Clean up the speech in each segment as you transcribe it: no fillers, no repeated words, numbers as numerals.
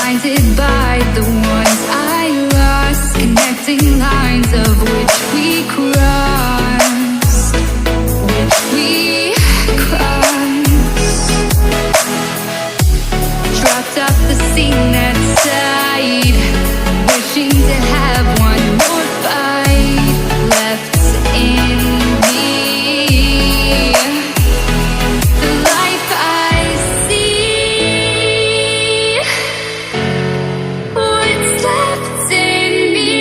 blinded by the ones I lost, connecting lines of which we crossed, dropped off the scene at sight, wishing to have one more fight left in me. The life I see, what's left in me,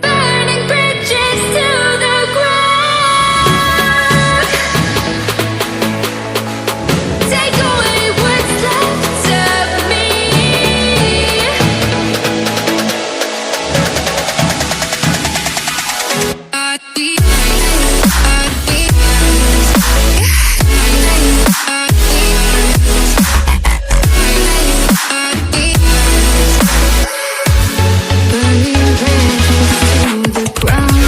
burning bridges to the ground. Take away what's left of me. Burning bridges to the ground.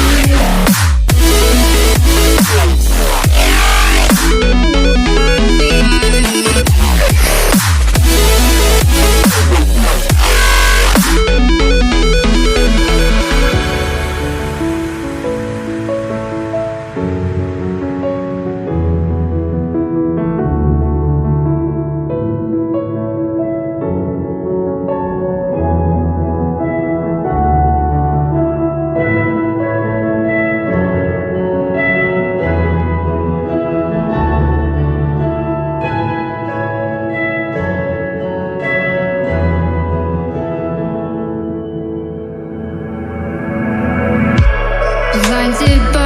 Blinded by